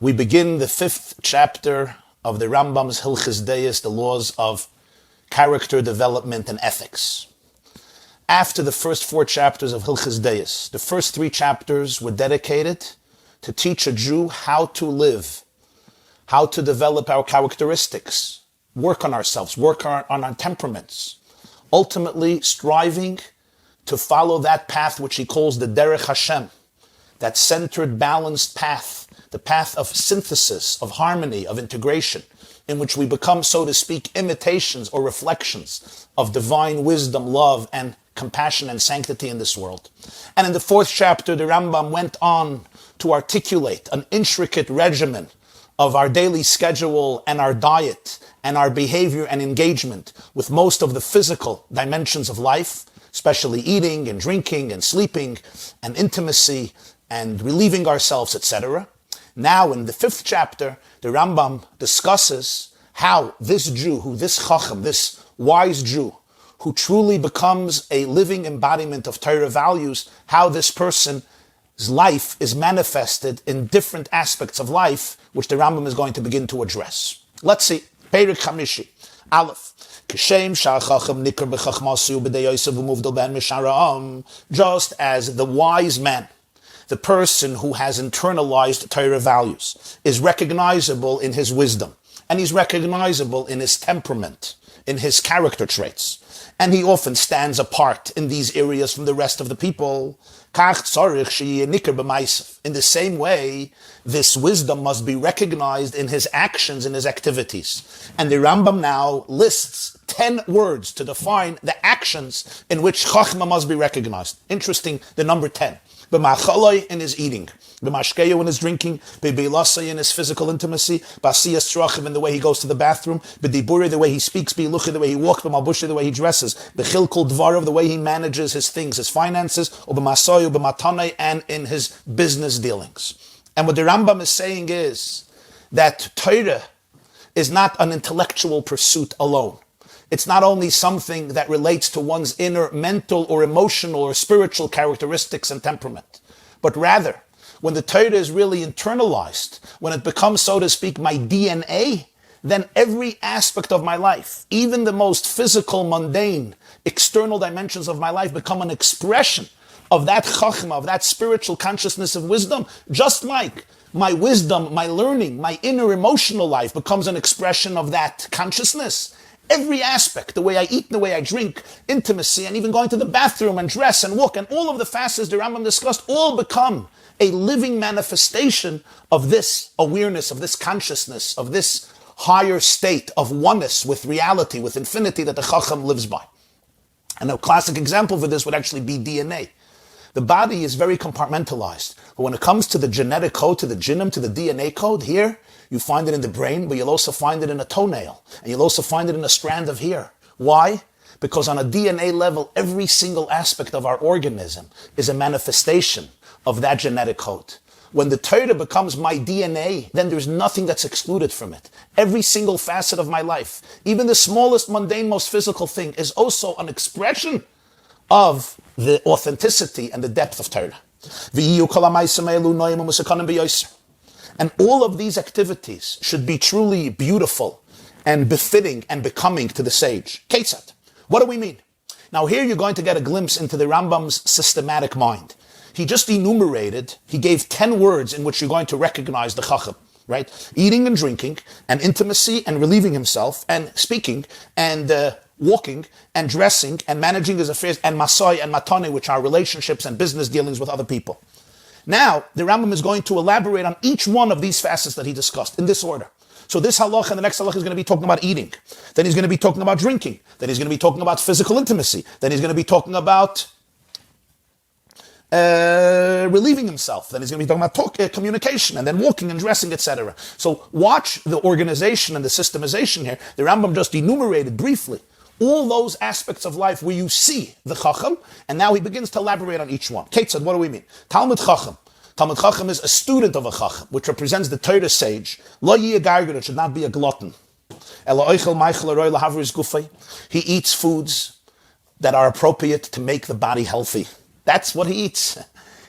We begin the 5th chapter of the Rambam's Hilchos, the laws of character development and ethics. After the first 4 chapters of Hilchos, the first 3 chapters were dedicated to teach a Jew how to live, how to develop our characteristics, work on ourselves, work on our temperaments, ultimately striving to follow that path which he calls the Derech Hashem, that centered, balanced path, the path of synthesis, of harmony, of integration, in which we become, so to speak, imitations or reflections of divine wisdom, love, and compassion and sanctity in this world. And in the 4th chapter, the Rambam went on to articulate an intricate regimen of our daily schedule and our diet and our behavior and engagement with most of the physical dimensions of life, especially eating and drinking and sleeping and intimacy and relieving ourselves, etc. Now in the 5th chapter, the Rambam discusses how this Jew, this Chacham, this wise Jew, who truly becomes a living embodiment of Torah values, how this person's life is manifested in different aspects of life, which the Rambam is going to begin to address. Let's see. Perek Chamishi. Aleph. Just as the wise man, the person who has internalized Torah values, is recognizable in his wisdom, and he's recognizable in his temperament, in his character traits, and he often stands apart in these areas from the rest of the people. In the same way, this wisdom must be recognized in his actions, in his activities. And the Rambam now lists 10 words to define the actions in which Chachma must be recognized. Interesting, the number 10. B'machaloi in his eating, b'mashkeyo in his drinking, b'beilasai in his physical intimacy, b'asiyas tzrachim in the way he goes to the bathroom, b'diburi the way he speaks, b'iluchi the way he walks, b'malbushi the way he dresses, b'chilkul dvarav the way he manages his things, his finances, or b'masayu, b'matanai, and in his business dealings. And what the Rambam is saying is that Torah is not an intellectual pursuit alone. It's not only something that relates to one's inner mental or emotional or spiritual characteristics and temperament, but rather, when the Torah is really internalized, when it becomes, so to speak, my DNA, then every aspect of my life, even the most physical, mundane, external dimensions of my life become an expression of that chachma, of that spiritual consciousness of wisdom, just like my wisdom, my learning, my inner emotional life becomes an expression of that consciousness. Every aspect, the way I eat, the way I drink, intimacy, and even going to the bathroom and dress and walk, and all of the facets the Rambam discussed, all become a living manifestation of this awareness, of this consciousness, of this higher state of oneness with reality, with infinity that the Chacham lives by. And a classic example for this would actually be DNA. The body is very compartmentalized, but when it comes to the genetic code, to the genome, to the DNA code, here, you find it in the brain, but you'll also find it in a toenail, and you'll also find it in a strand of hair. Why? Because on a DNA level, every single aspect of our organism is a manifestation of that genetic code. When the Torah becomes my DNA, then there's nothing that's excluded from it. Every single facet of my life, even the smallest, mundane, most physical thing, is also an expression of the authenticity and the depth of Torah. And all of these activities should be truly beautiful and befitting and becoming to the sage. Ketzat. What do we mean? Now here you're going to get a glimpse into the Rambam's systematic mind. He just enumerated, he gave 10 words in which you're going to recognize the Chacham, right? Eating and drinking, and intimacy, and relieving himself, and speaking, and walking, and dressing, and managing his affairs, and masai and matane, which are relationships and business dealings with other people. Now, the Rambam is going to elaborate on each one of these facets that he discussed in this order. So this halach and the next halach is going to be talking about eating. Then he's going to be talking about drinking. Then he's going to be talking about physical intimacy. Then he's going to be talking about relieving himself. Then he's going to be talking about communication, and then walking and dressing, etc. So watch the organization and the systemization here. The Rambam just enumerated briefly all those aspects of life where you see the Chacham, and now he begins to elaborate on each one. Kate said, what do we mean? Talmud Chacham. Talmud Chacham is a student of a Chacham, which represents the Torah sage. Lo yiyeh garger, it should not be a glutton. He eats foods that are appropriate to make the body healthy. That's what he eats.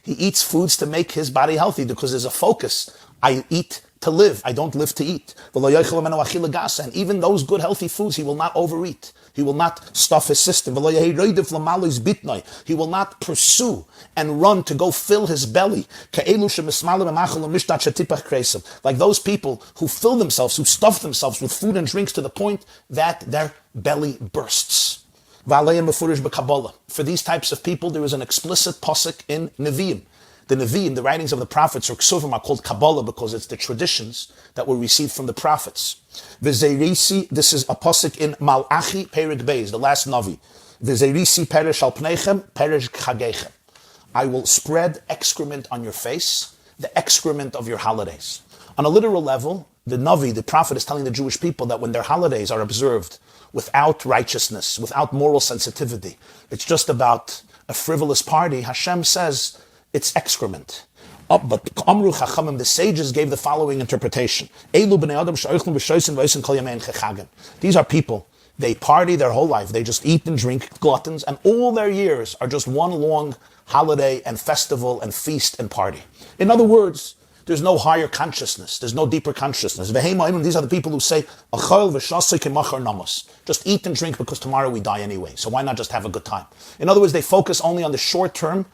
He eats foods to make his body healthy because there's a focus. I eat to live. I don't live to eat. And even those good healthy foods, he will not overeat. He will not stuff his system. He will not pursue and run to go fill his belly. Like those people who fill themselves, who stuff themselves with food and drinks to the point that their belly bursts. For these types of people, there is an explicit pasuk in Nevi'im. The Nevi'im, the writings of the prophets, or Ksuvim, are called Kabbalah because it's the traditions that were received from the prophets. V'zeirisi, this is a pasuk in Malachi, Perik Beis, the last Navi. V'zeirisi perish al pneichem, perish chagechem. I will spread excrement on your face, the excrement of your holidays. On a literal level, the Navi, the prophet, is telling the Jewish people that when their holidays are observed without righteousness, without moral sensitivity, it's just about a frivolous party, Hashem says, it's excrement. But Amru Chachamim, the sages, gave the following interpretation. These are people, they party their whole life, they just eat and drink, gluttons, and all their years are just one long holiday and festival and feast and party. In other words, there's no higher consciousness, there's no deeper consciousness. These are the people who say, just eat and drink because tomorrow we die anyway, so why not just have a good time? In other words, they focus only on the short-term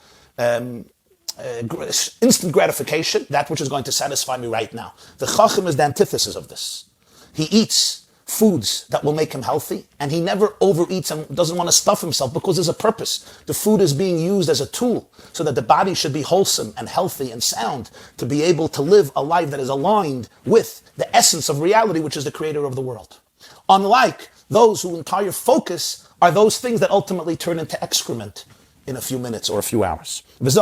instant gratification, that which is going to satisfy me right now. The Chacham is the antithesis of this. He eats foods that will make him healthy, and he never overeats and doesn't want to stuff himself because there's a purpose. The food is being used as a tool so that the body should be wholesome and healthy and sound to be able to live a life that is aligned with the essence of reality, which is the creator of the world. Unlike those whose entire focus are those things that ultimately turn into excrement in a few minutes or a few hours. This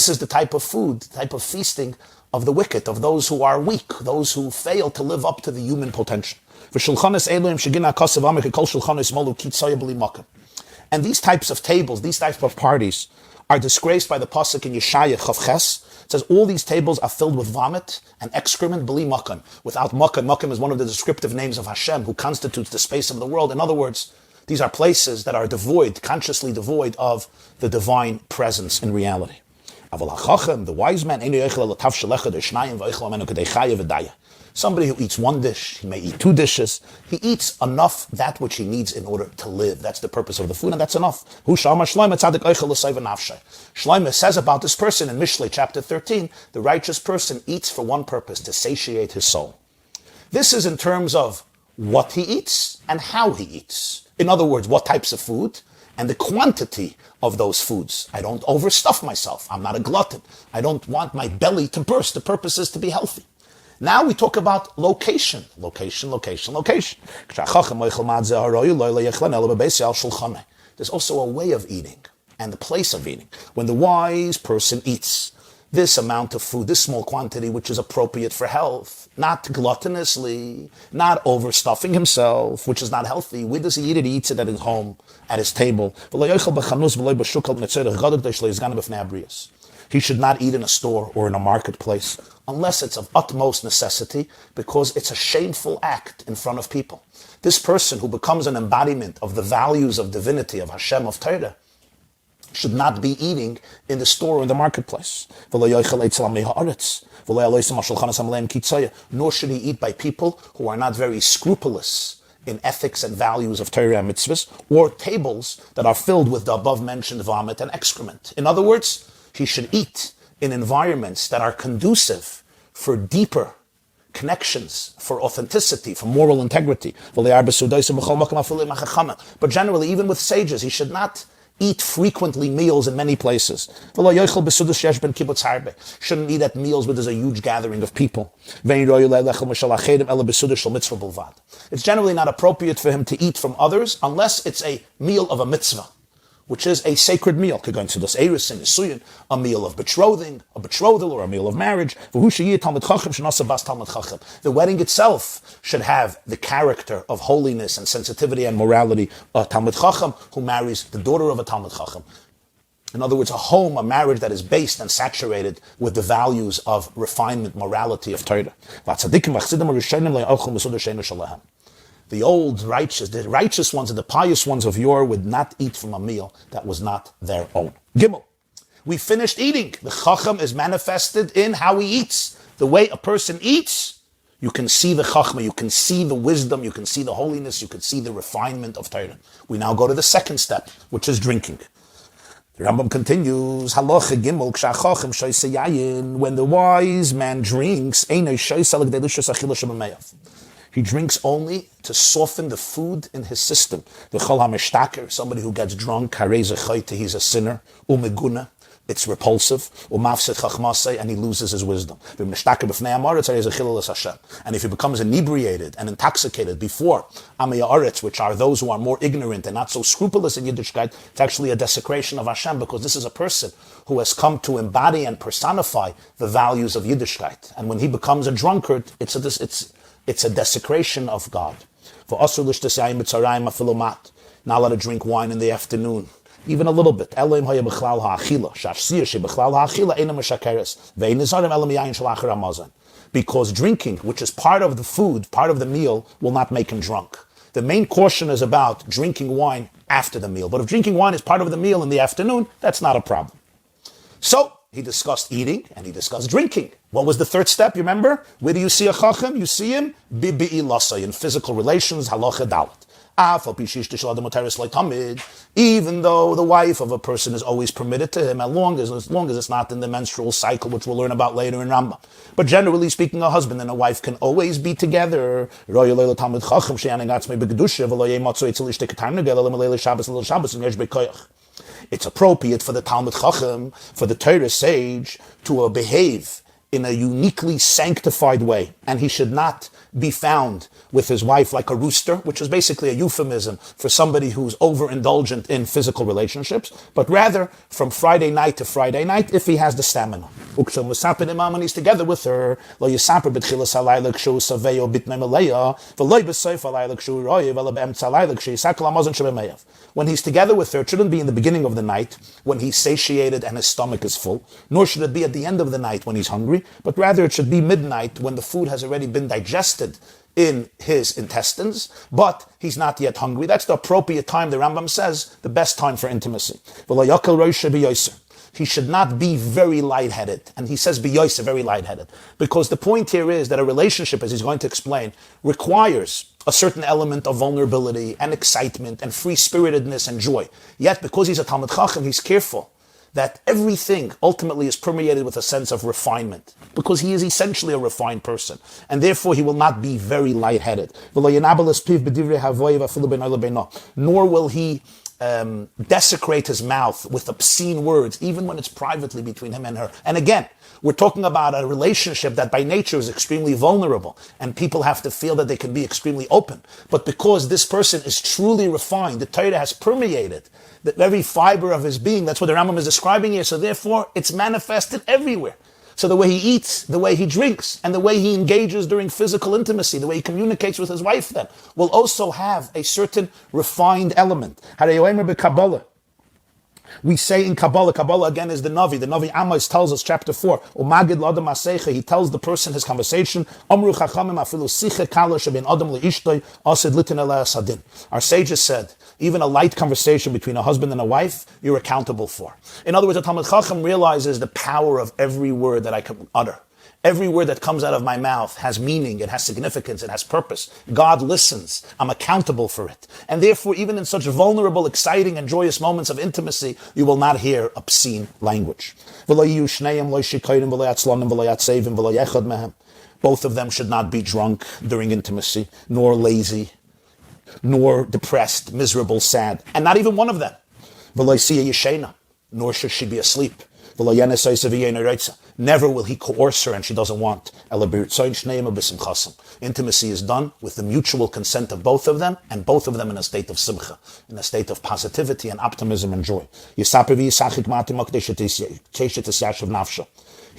is the type of food, the type of feasting of the wicked, of those who are weak, those who fail to live up to the human potential. And these types of tables, these types of parties are disgraced by the pasuk in Yeshaya Chav Ches. It says all these tables are filled with vomit and excrement, b'li makom. Without makom, makom is one of the descriptive names of Hashem, who constitutes the space of the world. In other words, these are places that are devoid, consciously devoid of the divine presence in reality. The wise man, somebody who eats one dish, he may eat two dishes. He eats enough, that which he needs in order to live. That's the purpose of the food, and that's enough. Shlomo says about this person in Mishlei chapter 13, the righteous person eats for one purpose, to satiate his soul. This is in terms of what he eats and how he eats. In other words, what types of food and the quantity of those foods. I don't overstuff myself. I'm not a glutton. I don't want my belly to burst. The purpose is to be healthy. Now we talk about location. Location. There's also a way of eating and the place of eating. When the wise person eats this amount of food, this small quantity, which is appropriate for health, not gluttonously, not overstuffing himself, which is not healthy. Where does he eat it? He eats it at his home, at his table. He should not eat in a store or in a marketplace unless it's of utmost necessity, because it's a shameful act in front of people. This person who becomes an embodiment of the values of divinity, of Hashem, of Torah, should not be eating in the store or in the marketplace. Nor should he eat by people who are not very scrupulous in ethics and values of Torah and mitzvahs, or tables that are filled with the above-mentioned vomit and excrement. In other words, he should eat in environments that are conducive for deeper connections, for authenticity, for moral integrity. But generally, even with sages, he should not eat frequently meals in many places. Shouldn't eat at meals where there's a huge gathering of people. It's generally not appropriate for him to eat from others unless it's a meal of a mitzvah, which is a sacred meal, a meal of betrothing, a betrothal, or a meal of marriage. The wedding itself should have the character of holiness and sensitivity and morality. A Talmid Chacham who marries the daughter of a Talmid Chacham. In other words, a home, a marriage that is based and saturated with the values of refinement, morality of Torah. The old righteous, the righteous ones and the pious ones of yore would not eat from a meal that was not their own. Gimel. We finished eating. The Chacham is manifested in how he eats. The way a person eats, you can see the chachma, you can see the wisdom, you can see the holiness, you can see the refinement of Torah. We now go to the second step, which is drinking. The Rambam continues, Halacha Gimel, K'shachachim shoyse yayin, when the wise man drinks, einay shoyse l'gdelishus achila shebemeyav. He drinks only to soften the food in his system. The chol hamishtaker, somebody who gets drunk, harei zechoyte, he's a sinner, umeguna, it's repulsive, umafset chachmasei, and he loses his wisdom. And if he becomes inebriated and intoxicated before Amei Haaretz, which are those who are more ignorant and not so scrupulous in Yiddishkeit, it's actually a desecration of Hashem, because this is a person who has come to embody and personify the values of Yiddishkeit. And when he becomes a drunkard, it's a desecration of God. For Asur l'shtesayim b'tzarayim afilu mat, not allowed to drink wine in the afternoon, even a little bit. Elohim haya b'chlal ha'achila, shafsiyah she b'chlal ha'achila eina meshakeres, ve'ein nizarim elam yayin shel achar hamazon. Because drinking, which is part of the food, part of the meal, will not make him drunk. The main caution is about drinking wine after the meal. But if drinking wine is part of the meal in the afternoon, that's not a problem. So, he discussed eating and he discussed drinking. What was the third step, you remember? Where do you see a chacham? You see him bi'i lasai, in physical relations, halacha dalet. Even though the wife of a person is always permitted to him, as long as it's not in the menstrual cycle, which we'll learn about later in Rambam. But generally speaking, a husband and a wife can always be together. It's appropriate for the Talmud Chacham, for the Torah sage, to behave in a uniquely sanctified way. And he should not be found with his wife like a rooster, which is basically a euphemism for somebody who's overindulgent in physical relationships, but rather from Friday night to Friday night if he has the stamina. When he's together with her, when he's together with her, it shouldn't be in the beginning of the night when he's satiated and his stomach is full, nor should it be at the end of the night when he's hungry, but rather it should be midnight when the food has already been digested in his intestines, but he's not yet hungry. That's the appropriate time, the Rambam says, the best time for intimacy. He should not be very lightheaded. And he says biyosa, very lightheaded. Because the point here is that a relationship, as he's going to explain, requires a certain element of vulnerability and excitement and free-spiritedness and joy. Yet, because he's a Talmud Chacham, he's careful that everything ultimately is permeated with a sense of refinement, because he is essentially a refined person, and therefore he will not be very lightheaded. Nor will he desecrate his mouth with obscene words, even when it's privately between him and her. And again, we're talking about a relationship that by nature is extremely vulnerable, and people have to feel that they can be extremely open. But because this person is truly refined, the Torah has permeated the very fiber of his being. That's what the Rambam is describing here. So therefore, it's manifested everywhere. So the way he eats, the way he drinks, and the way he engages during physical intimacy, the way he communicates with his wife then, will also have a certain refined element. We say in Kabbalah again is the Navi. The Navi Amos tells us, chapter 4, he tells the person his conversation, our sages said, even a light conversation between a husband and a wife, you're accountable for. In other words, a Talmud Chacham realizes the power of every word that I can utter. Every word that comes out of my mouth has meaning, it has significance, it has purpose. God listens. I'm accountable for it. And therefore, even in such vulnerable, exciting, and joyous moments of intimacy, you will not hear obscene language. Both of them should not be drunk during intimacy, nor lazy, nor depressed, miserable, sad. And not even one of them. Nor should she be asleep. Never will he coerce her and she doesn't want. Intimacy is done with the mutual consent of both of them, and both of them in a state of simcha, in a state of positivity and optimism and joy. He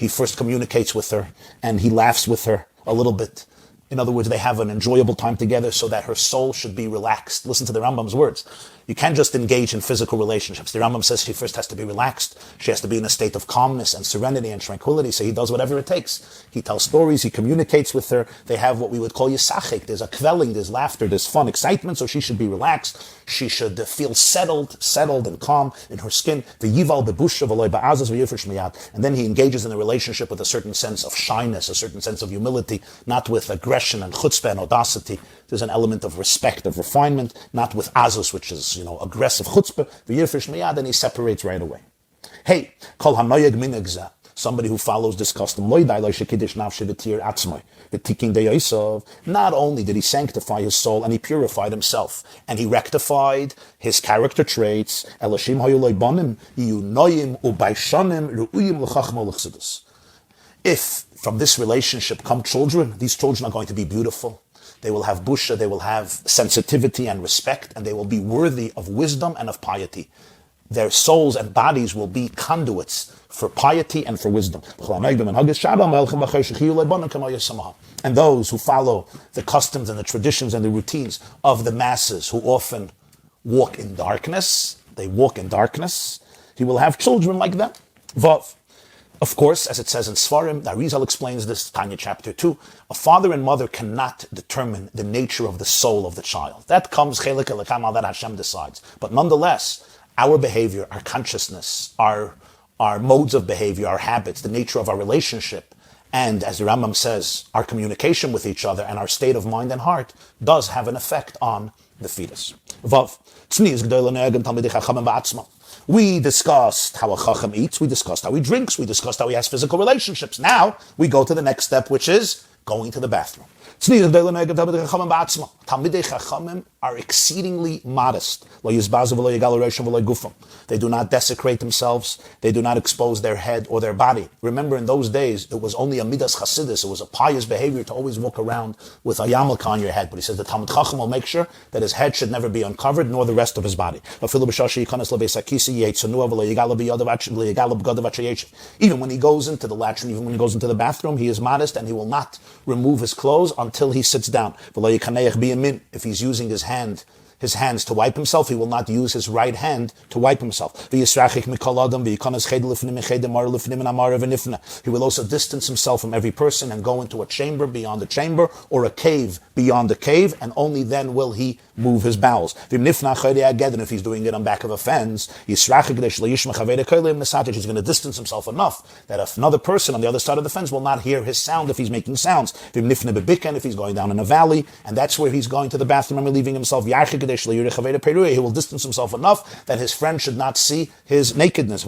first communicates with her and he laughs with her a little bit. In other words, they have an enjoyable time together so that her soul should be relaxed. Listen to the Rambam's words. You can't just engage in physical relationships. The Rambam says she first has to be relaxed. She has to be in a state of calmness and serenity and tranquility. So he does whatever it takes. He tells stories. He communicates with her. They have what we would call yisachik. There's a kvelling. There's laughter. There's fun, excitement. So she should be relaxed. She should feel settled and calm in her skin. The yival bebusha v'loy ba'azaz v'yifresh miyad. And then he engages in a relationship with a certain sense of shyness, a certain sense of humility, not with aggression and chutzpah and audacity. There's an element of respect, of refinement, not with azus, which is, aggressive chutzpah, v'yirfish miyad, and he separates right away. Hey, kol hanoyeg minegza, somebody who follows this custom, not only did he sanctify his soul, and he purified himself, and he rectified his character traits, if from this relationship come children, these children are going to be beautiful. They will have busha, they will have sensitivity and respect, and they will be worthy of wisdom and of piety. Their souls and bodies will be conduits for piety and for wisdom. And those who follow the customs and the traditions and the routines of the masses who often walk in darkness, he will have children like that. Vav. Of course, as it says in Sfarim, the Arizal explains this, Tanya chapter 2, a father and mother cannot determine the nature of the soul of the child. That comes, chelik elakamal, that Hashem decides. But nonetheless, our behavior, our consciousness, our modes of behavior, our habits, the nature of our relationship, and as the Rambam says, our communication with each other and our state of mind and heart does have an effect on the fetus. Vav. We discussed how a chacham eats, we discussed how he drinks, we discussed how he has physical relationships. Now, we go to the next step, which is going to the bathroom. Talmidei Chachamim are exceedingly modest. They do not desecrate themselves. They do not expose their head or their body. Remember, in those days, it was only a midas chasidus. It was a pious behavior to always walk around with a yarmulke on your head. But he says the Talmid Chacham will make sure that his head should never be uncovered, nor the rest of his body. Even when he goes into the latrine, even when he goes into the bathroom, he is modest and he will not remove his clothes until he sits down. If he's using his hands to wipe himself, he will not use his right hand to wipe himself. He will also distance himself from every person and go into a chamber beyond the chamber or a cave beyond the cave, and only then will he move his bowels. And if he's doing it on back of a fence, he's going to distance himself enough that if another person on the other side of the fence will not hear his sound if he's making sounds. If he's going down in a valley, and that's where he's going to the bathroom and relieving himself, he will distance himself enough that his friend should not see his nakedness.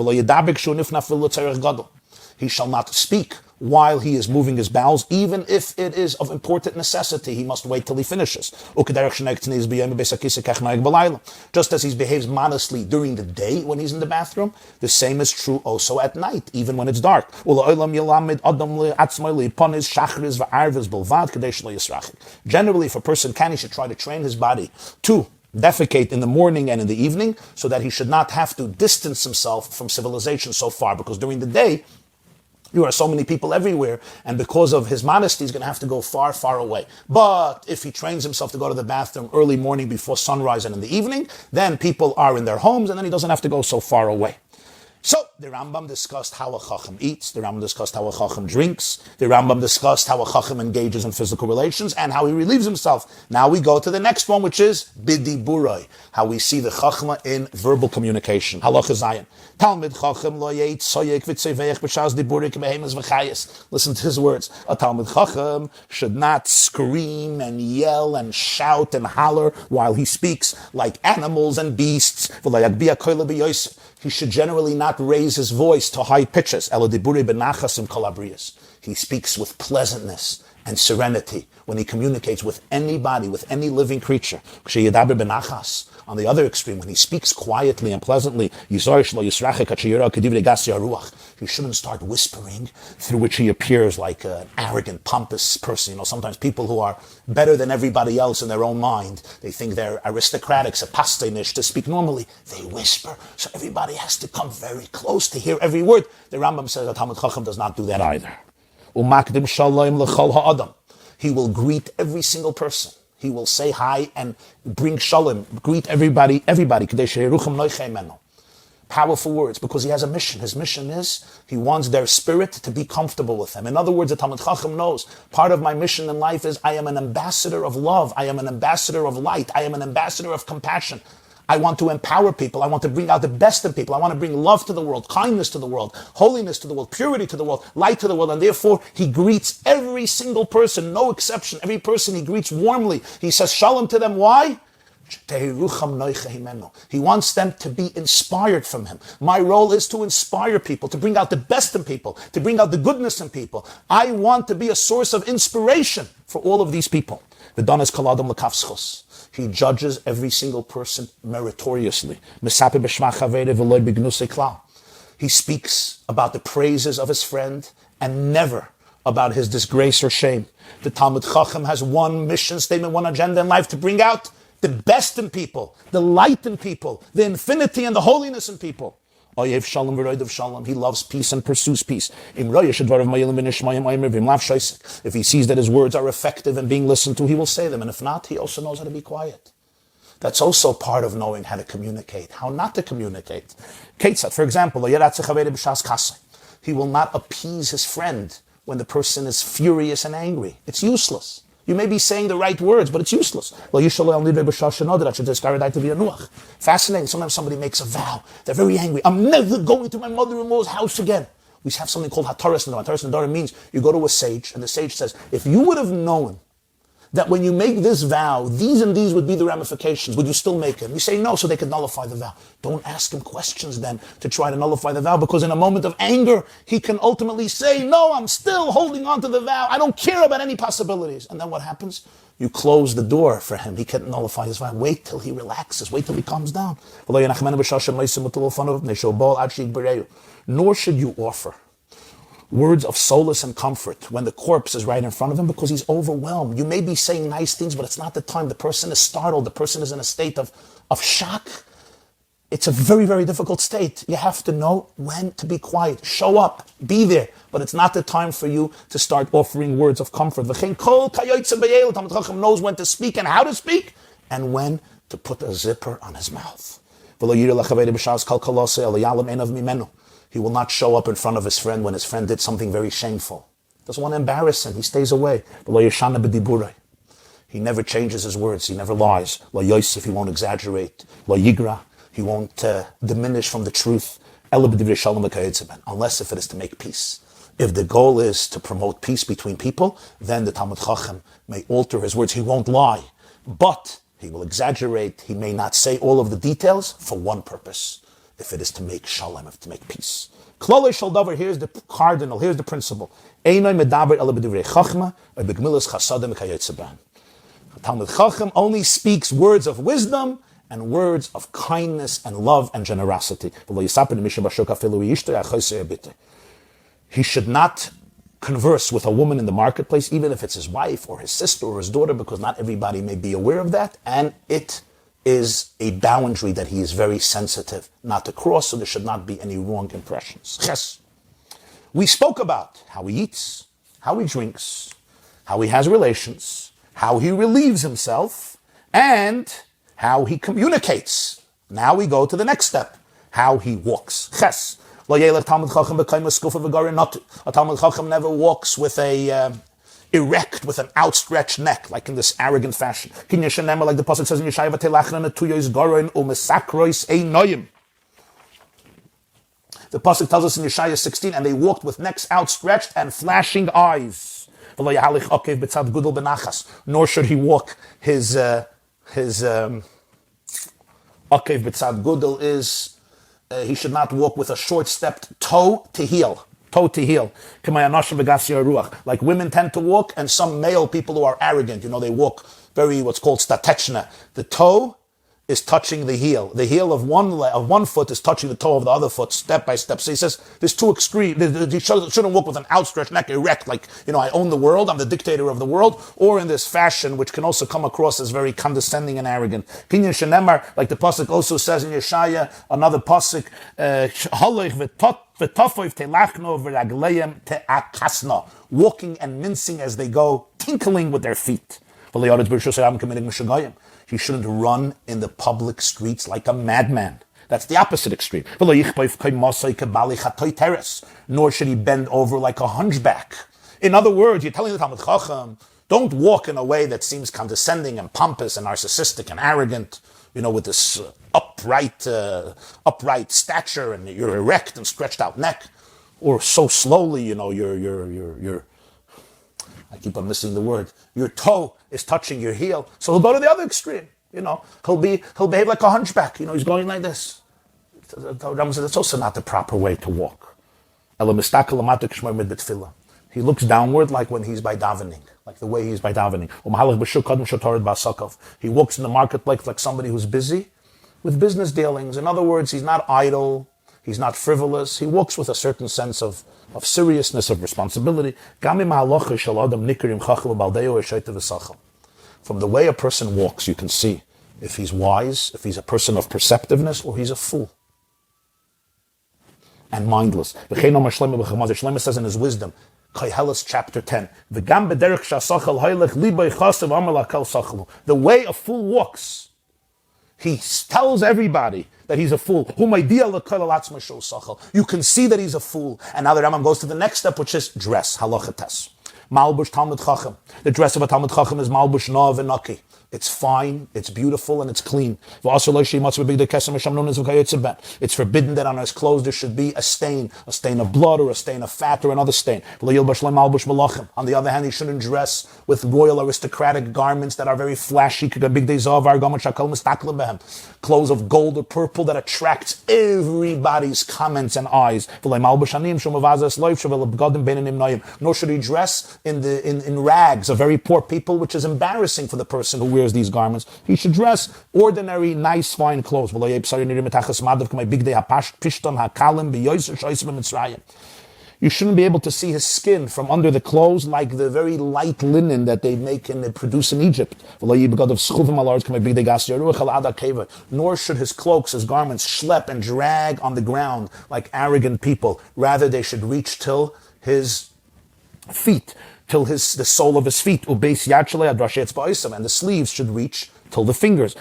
He shall not speak while he is moving his bowels, even if it is of important necessity. He must wait till he finishes. Just as he behaves modestly during the day when he's in the bathroom, the same is true also at night, even when it's dark. Generally, if a person can, he should try to train his body to defecate in the morning and in the evening, so that he should not have to distance himself from civilization so far, because during the day, there are so many people everywhere, and because of his modesty, he's going to have to go far, far away. But if he trains himself to go to the bathroom early morning before sunrise and in the evening, then people are in their homes, and then he doesn't have to go so far away. So, the Rambam discussed how a chacham eats, the Rambam discussed how a chacham drinks, the Rambam discussed how a chacham engages in physical relations, and how he relieves himself. Now we go to the next one, which is bidiburai, how we see the chachma in verbal communication. Halacha Zayin. Talmid chacham lo yeit soyek v'tzeveich b'shas diburik behemes v'chayes. Listen to his words. A Talmid chacham should not scream and yell and shout and holler while he speaks like animals and beasts. He should generally not raise his voice to high pitches. He speaks with pleasantness and serenity when he communicates with anybody, with any living creature. On the other extreme, when he speaks quietly and pleasantly, he shouldn't start whispering, through which he appears like an arrogant, pompous person. Sometimes people who are better than everybody else in their own mind, they think they're aristocratic, sepastenish, to speak normally. They whisper, so everybody has to come very close to hear every word. The Rambam says that Talmid Chacham does not do that either. He will greet every single person. He will say hi and bring shalom, greet everybody. Powerful words, because he has a mission. His mission is, he wants their spirit to be comfortable with him. In other words, the Talmid Chacham knows, part of my mission in life is I am an ambassador of love. I am an ambassador of light. I am an ambassador of compassion. I want to empower people. I want to bring out the best in people. I want to bring love to the world, kindness to the world, holiness to the world, purity to the world, light to the world. And therefore, he greets every single person, no exception. Every person he greets warmly. He says shalom to them. Why? He wants them to be inspired from him. My role is to inspire people, to bring out the best in people, to bring out the goodness in people. I want to be a source of inspiration for all of these people. He judges every single person meritoriously. He speaks about the praises of his friend and never about his disgrace or shame. The Talmid Chacham has one mission statement, one agenda in life, to bring out the best in people, the light in people, the infinity and the holiness in people. He loves peace and pursues peace. If he sees that his words are effective and being listened to, he will say them. And if not, he also knows how to be quiet. That's also part of knowing how to communicate, how not to communicate. For example, he will not appease his friend when the person is furious and angry. It's useless. You may be saying the right words, but it's useless. Fascinating. Sometimes somebody makes a vow. They're very angry. I'm never going to my mother-in-law's house again. We have something called Hataras Nedarim. Hataras Nedarim means you go to a sage, and the sage says, if you would have known that when you make this vow, these and these would be the ramifications, would you still make it? You say no, so they could nullify the vow. Don't ask him questions then to try to nullify the vow, because in a moment of anger, he can ultimately say, no, I'm still holding on to the vow. I don't care about any possibilities. And then what happens? You close the door for him. He can't nullify his vow. Wait till he relaxes. Wait till he calms down. Nor should you offer words of solace and comfort when the corpse is right in front of him, because he's overwhelmed. You may be saying nice things, but it's not the time. The person is startled. The person is in a state of shock. It's a very, very difficult state. You have to know when to be quiet. Show up. Be there. But it's not the time for you to start offering words of comfort. Talmid Chacham knows when to speak and how to speak, and when to put a zipper on his mouth. He will not show up in front of his friend when his friend did something very shameful. Doesn't want to embarrass him. He stays away. He never changes his words. He never lies. He won't exaggerate. He won't diminish from the truth. Unless if it is to make peace. If the goal is to promote peace between people, then the Talmid Chacham may alter his words. He won't lie. But he will exaggerate. He may not say all of the details for one purpose. If it is to make shalom, if to make peace. Klolei shel davar, here's the cardinal, here's the principle. Einay medaber ela b'divrei chachma, or b'gemilas chasadim kayetze ban. Talmid Chacham only speaks words of wisdom and words of kindness and love and generosity. He should not converse with a woman in the marketplace, even if it's his wife or his sister or his daughter, because not everybody may be aware of that, and it is a boundary that he is very sensitive not to cross, so there should not be any wrong impressions. Yes. We spoke about how he eats, how he drinks, how he has relations, how he relieves himself, and how he communicates. Now we go to the next step, how he walks. Ches. A Talmid Chacham never walks with erect, with an outstretched neck, like in this arrogant fashion. Like the Pasuk says in Yeshaya, the Pasuk tells us in Yeshaya 16, and they walked with necks outstretched and flashing eyes. Nor should he walk his Akev B'tzad Gudel is, he should not walk with a short-stepped toe to heel. Like women tend to walk, and some male people who are arrogant, they walk very, what's called statechna. The toe is touching the heel. The heel of one foot is touching the toe of the other foot, step by step. So he says, there's two extremes. He shouldn't walk with an outstretched neck, erect, like, I own the world, I'm the dictator of the world, or in this fashion, which can also come across as very condescending and arrogant. Kinyan shenemar, like the Pasuk also says in Yeshaya, another Pasuk, walking and mincing as they go, tinkling with their feet. He shouldn't run in the public streets like a madman. That's the opposite extreme. Nor should he bend over like a hunchback. In other words, you're telling the Talmud Chacham, don't walk in a way that seems condescending and pompous and narcissistic and arrogant, with this upright stature, and you're erect and stretched out neck, or so slowly, you're I keep on missing the word. Your toe is touching your heel, so he'll go to the other extreme. He'll behave like a hunchback. He's going like this. That's also not the proper way to walk. He looks downward like when he's by davening, like the way he's by davening. He walks in the marketplace like somebody who's busy with business dealings. In other words, he's not idle, he's not frivolous. He walks with a certain sense of seriousness, of responsibility. From the way a person walks, you can see if he's wise, if he's a person of perceptiveness, or he's a fool and mindless. Shlomo says in his wisdom, Hilchos chapter 10, the way a fool walks, he tells everybody that he's a fool. You can see that he's a fool. And now the Rambam goes to the next step, which is dress, halacha tes. Malbush Talmud Chacham. The dress of a Talmud Chacham is malbush no v'naki. It's fine, it's beautiful, and it's clean. It's forbidden that on his clothes there should be a stain of blood, or a stain of fat, or another stain. On the other hand, he shouldn't dress with royal aristocratic garments that are very flashy, clothes of gold or purple that attracts everybody's comments and eyes. Nor should he dress in rags of very poor people, which is embarrassing for the person who wears these garments. He should dress ordinary, nice, fine clothes. You shouldn't be able to see his skin from under the clothes like the very light linen that they make and they produce in Egypt. Nor should his cloaks, his garments, schlep and drag on the ground like arrogant people. Rather, they should reach till his feet, till the sole of his feet, and the sleeves should reach till the fingers.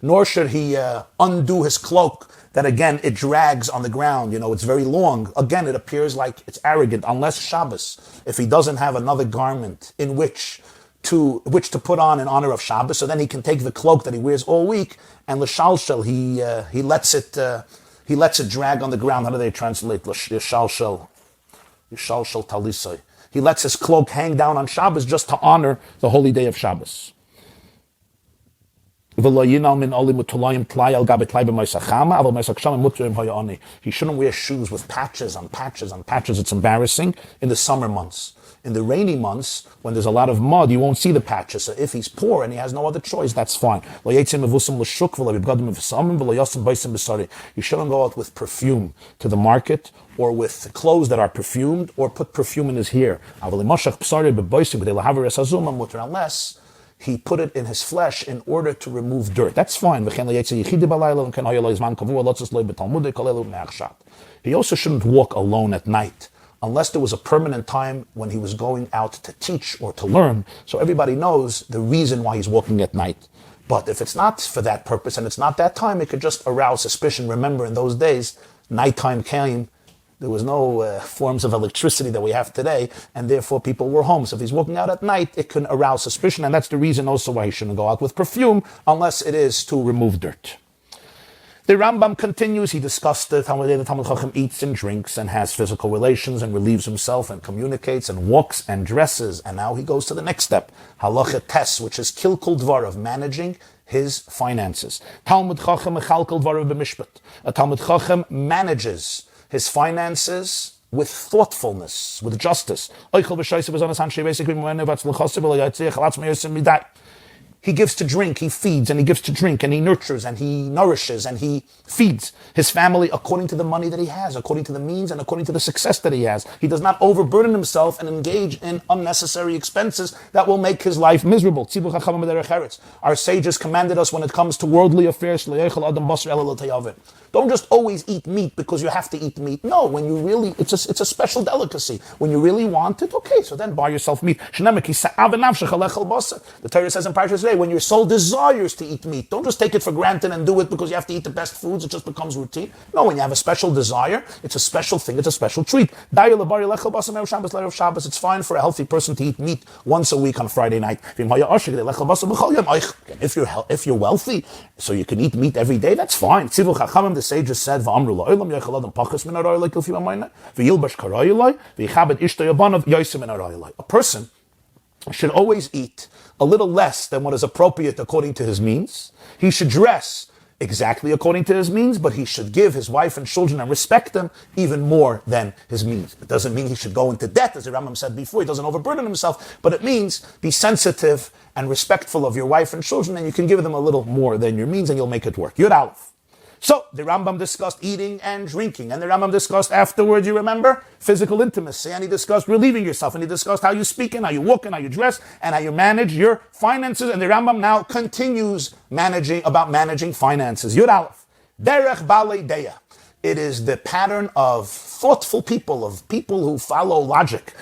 Nor should he undo his cloak, that again it drags on the ground, it's very long. Again, it appears like it's arrogant, unless Shabbos, if he doesn't have another garment in which to put on in honor of Shabbos, so then he can take the cloak that he wears all week, and l'shalshel, he lets it drag on the ground. How do they translate? Yishalshel talisai. He lets his cloak hang down on Shabbos just to honor the holy day of Shabbos. He shouldn't wear shoes with patches on patches on patches. It's embarrassing in the summer months. In the rainy months, when there's a lot of mud, you won't see the patches. So if he's poor and he has no other choice, that's fine. You shouldn't go out with perfume to the market, or with clothes that are perfumed, or put perfume in his hair. Unless he put it in his flesh in order to remove dirt. That's fine. He also shouldn't walk alone at night, unless there was a permanent time when he was going out to teach or to learn, so everybody knows the reason why he's walking at night. But if it's not for that purpose and it's not that time, it could just arouse suspicion. Remember, in those days, nighttime came, there was no forms of electricity that we have today, and therefore people were home. So if he's walking out at night, it can arouse suspicion, and that's the reason also why he shouldn't go out with perfume, unless it is to remove dirt. The Rambam continues. He discussed the Talmud Chacham eats and drinks and has physical relations and relieves himself and communicates and walks and dresses. And now he goes to the next step, halacha tes, which is kilkul dvar, of managing his finances. Talmud Chacham mechalkul dvar b'mishpat. A Talmud Chacham manages his finances with thoughtfulness, with justice. he gives to drink, he feeds, and he gives to drink, and he nurtures, and he nourishes, and he feeds his family according to the money that he has, according to the means, and according to the success that he has. He does not overburden himself and engage in unnecessary expenses that will make his life miserable. Our sages commanded us when it comes to worldly affairs, don't just always eat meat because you have to eat meat. No, when you really, it's a special delicacy. When you really want it, okay, so then buy yourself meat. The Torah says in Parshas today, when your soul desires to eat meat, don't just take it for granted and do it because you have to eat the best foods, it just becomes routine. No, when you have a special desire, it's a special thing, it's a special treat. It's fine for a healthy person to eat meat once a week on Friday night. If you're wealthy, so you can eat meat every day, that's fine. The sages said, a person should always eat a little less than what is appropriate according to his means. He should dress exactly according to his means, but he should give his wife and children and respect them even more than his means. It doesn't mean he should go into debt, as the Rambam said before. He doesn't overburden himself, but it means be sensitive and respectful of your wife and children, and you can give them a little more than your means, and you'll make it work. Yud Aleph. So, the Rambam discussed eating and drinking, and the Rambam discussed afterwards, you remember, physical intimacy, and he discussed relieving yourself, and he discussed how you speak and how you walk and how you dress and how you manage your finances, and the Rambam now continues about managing finances. Yud Aleph, Derech Balei Deya. It is the pattern of thoughtful people, of people who follow logic.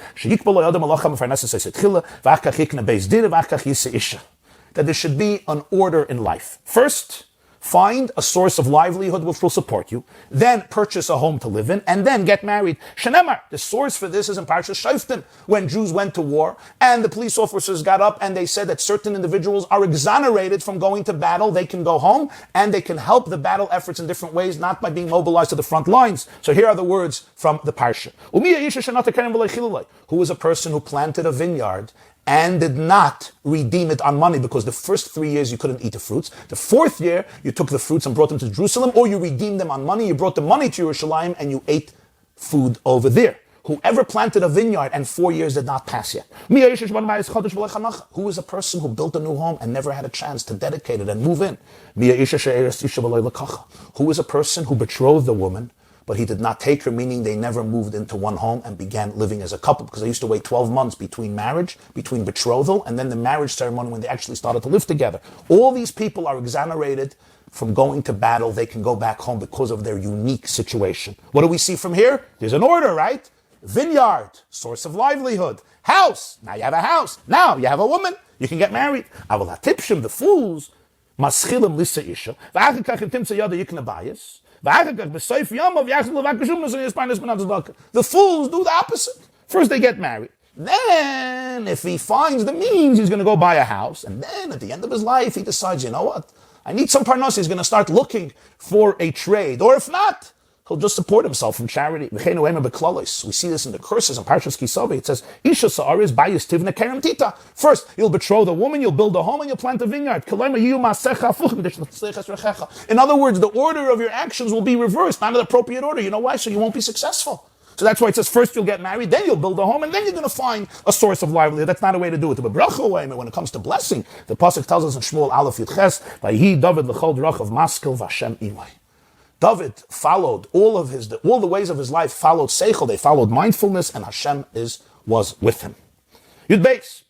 That there should be an order in life. First, find a source of livelihood which will support you, then purchase a home to live in, and then get married. Shenemar, the source for this is in Parshas Shoftim, when Jews went to war, and the police officers got up and they said that certain individuals are exonerated from going to battle. They can go home, and they can help the battle efforts in different ways, not by being mobilized to the front lines. So here are the words from the Parsha. Who was a person who planted a vineyard and did not redeem it on money, because the first 3 years you couldn't eat the fruits. The fourth year, you took the fruits and brought them to Jerusalem, or you redeemed them on money, you brought the money to Yerushalayim, and you ate food over there. Whoever planted a vineyard and 4 years did not pass yet. Who is a person who built a new home and never had a chance to dedicate it and move in? Who is a person who betrothed a woman, but he did not take her, meaning they never moved into one home and began living as a couple, because they used to wait 12 months between marriage, between betrothal, and then the marriage ceremony when they actually started to live together. All these people are exonerated from going to battle. They can go back home because of their unique situation. What do we see from here? There's an order, right? Vineyard, source of livelihood. House, now you have a house. Now you have a woman, you can get married. Aval hatipshim, the fools, maschilim lisa isha, v'achakach timsa yada yikna bayis. The fools do the opposite. First they get married. Then, if he finds the means, he's going to go buy a house. And then, at the end of his life, he decides, you know what? I need some parnas. He's going to start looking for a trade. Or if not, he'll just support himself from charity. We see this in the curses in Parshas Kisavi. It says, Isha sa'aris bayis tivna kerem tita. First, you'll betroth a woman, you'll build a home, and you'll plant a vineyard. In other words, the order of your actions will be reversed, not an appropriate order. You know why? So you won't be successful. So that's why it says first you'll get married, then you'll build a home, and then you're going to find a source of livelihood. That's not a way to do it. But bracha way, when it comes to blessing, the pasuk tells us in Shmuel Aleph Yud Ches, Vayhi David l'chol drach of maskel v'Hashem imay. David followed all the ways of his life, followed seichel, they followed mindfulness, and Hashem was with him. Yud Beis.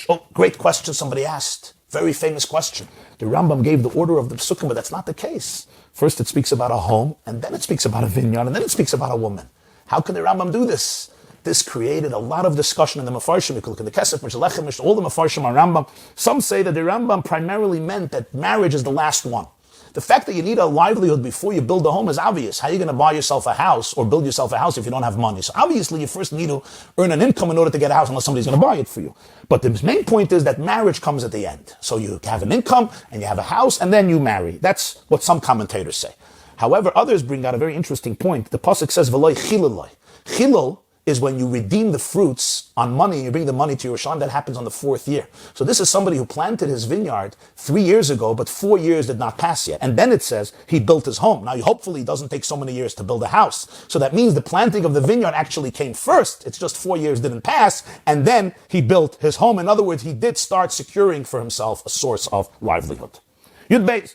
Oh, great question somebody asked. Very famous question. The Rambam gave the order of the Psukim, but that's not the case. First it speaks about a home, and then it speaks about a vineyard, and then it speaks about a woman. How can the Rambam do this? This created a lot of discussion in the Mefarshim. You can look in the Kesef, Mishalechem, all the Mefarshim on Rambam. Some say that the Rambam primarily meant that marriage is the last one. The fact that you need a livelihood before you build a home is obvious. How are you going to buy yourself a house or build yourself a house if you don't have money? So obviously you first need to earn an income in order to get a house, unless somebody's going to buy it for you. But the main point is that marriage comes at the end. So you have an income and you have a house and then you marry. That's what some commentators say. However, others bring out a very interesting point. The pasuk says, V'loi chiluloi. Chilul is when you redeem the fruits on money, you bring the money to your Rishon, that happens on the 4th year. So this is somebody who planted his vineyard 3 years ago, but 4 years did not pass yet. And then it says he built his home. Now, hopefully it doesn't take so many years to build a house. So that means the planting of the vineyard actually came first. It's just 4 years didn't pass. And then he built his home. In other words, he did start securing for himself a source of livelihood. It's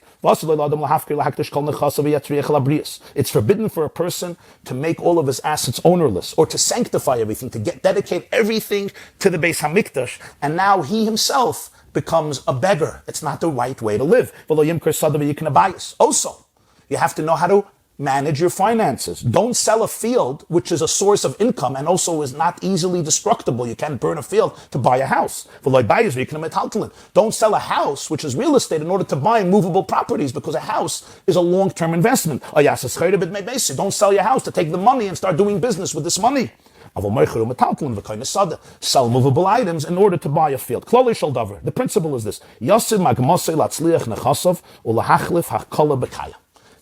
forbidden for a person to make all of his assets ownerless or to sanctify everything, to dedicate everything to the Beis Hamikdash, and now he himself becomes a beggar. It's not the right way to live. Also, you have to know how to manage your finances. Don't sell a field which is a source of income and also is not easily destructible. You can't burn a field to buy a house. Don't sell a house which is real estate in order to buy movable properties, because a house is a long-term investment. Don't sell your house to take the money and start doing business with this money. Sell movable items in order to buy a field. The principle is this.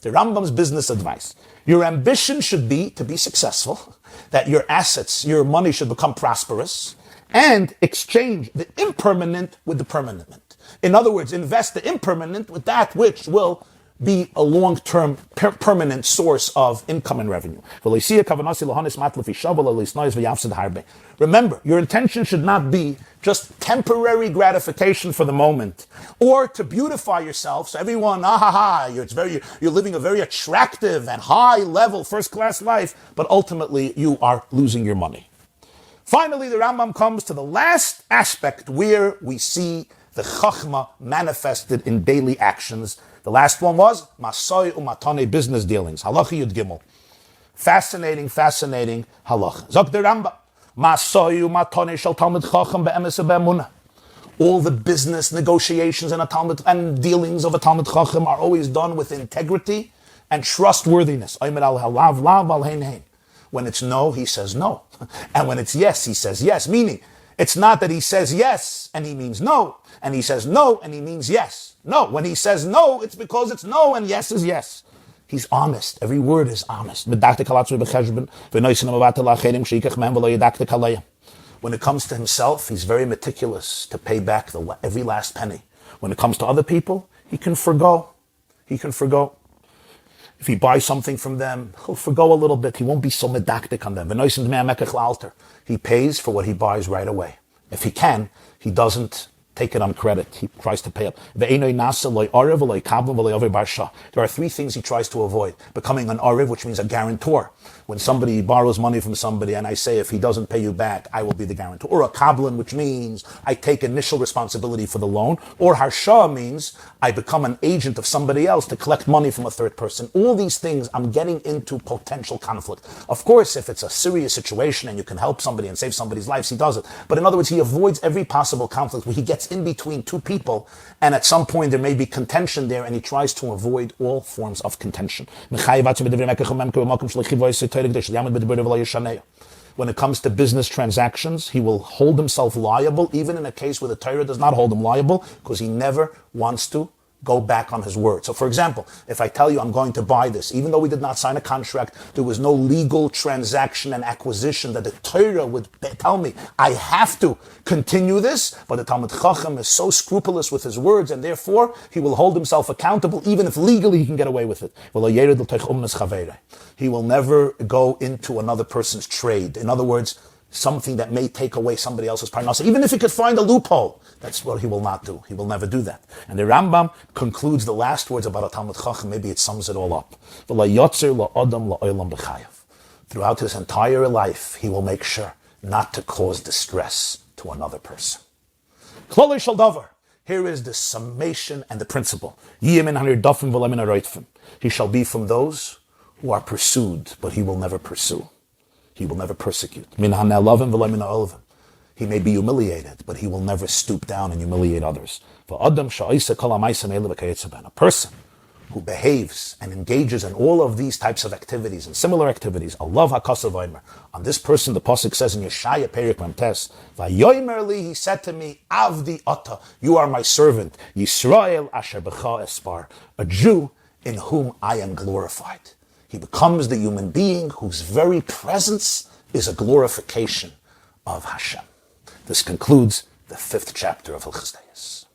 The Rambam's business advice. Your ambition should be to be successful, that your assets, your money should become prosperous, and exchange the impermanent with the permanent. In other words, invest the impermanent with that which will be a long-term, permanent source of income and revenue. Remember, your intention should not be just temporary gratification for the moment, or to beautify yourself so everyone, you're living a very attractive and high-level, first-class life, but ultimately you are losing your money. Finally, the Rambam comes to the last aspect where we see the Chachma manifested in daily actions. The last one was Masoi Umatane, business dealings. Halacha Yud Gimel. Fascinating halacha. Zok the Rambam. Masoi Umatane shel Talmid Chacham be'emes be'emunah. All the business negotiations and a Talmud and dealings of a Talmid Chacham are always done with integrity and trustworthiness. When it's no, he says no. And when it's yes, he says yes. Meaning, it's not that he says yes and he means no, and he says no and he means yes. No, when he says no, it's because it's no and yes is yes. He's honest. Every word is honest. When it comes to himself, he's very meticulous to pay back every last penny. When it comes to other people, he can forgo. If he buys something from them, he'll forgo a little bit. He won't be so medactic on them. He pays for what he buys right away. If he can, he doesn't take it on credit. He tries to pay up. There are 3 things he tries to avoid. Becoming an ariv, which means a guarantor. When somebody borrows money from somebody and I say, if he doesn't pay you back, I will be the guarantor. Or a kablan, which means I take initial responsibility for the loan. Or harsha means I become an agent of somebody else to collect money from a third person. All these things, I'm getting into potential conflict. Of course, if it's a serious situation and you can help somebody and save somebody's lives, he does it. But in other words, he avoids every possible conflict where he gets in between 2 people, and at some point there may be contention there, and he tries to avoid all forms of contention. When it comes to business transactions, he will hold himself liable, even in a case where the Torah does not hold him liable, because he never wants to go back on his word. So for example, if I tell you I'm going to buy this, even though we did not sign a contract, there was no legal transaction and acquisition that the Torah would tell me I have to continue this, but the Talmid Chacham is so scrupulous with his words, and therefore he will hold himself accountable even if legally he can get away with it. He will never go into another person's trade. In other words, something that may take away somebody else's parnasa. Even if he could find a loophole, that's what he will not do. He will never do that. And the Rambam concludes the last words about a Talmid Chacham. Maybe it sums it all up. Throughout his entire life, he will make sure not to cause distress to another person. Here is the summation and the principle. He shall be from those who are pursued, but he will never pursue. He will never persecute. He may be humiliated, but he will never stoop down and humiliate others. A person who behaves and engages in all of these types of activities and similar activities, Allah HaKasav, on this person, the Pasuk says in Yeshaya Perik Memtes, he said to me, Avdi Ata, you are my servant, Yisrael Asher B'cha Espar, a Jew in whom I am glorified. He becomes the human being whose very presence is a glorification of Hashem. This concludes the 5th chapter of Hilchos.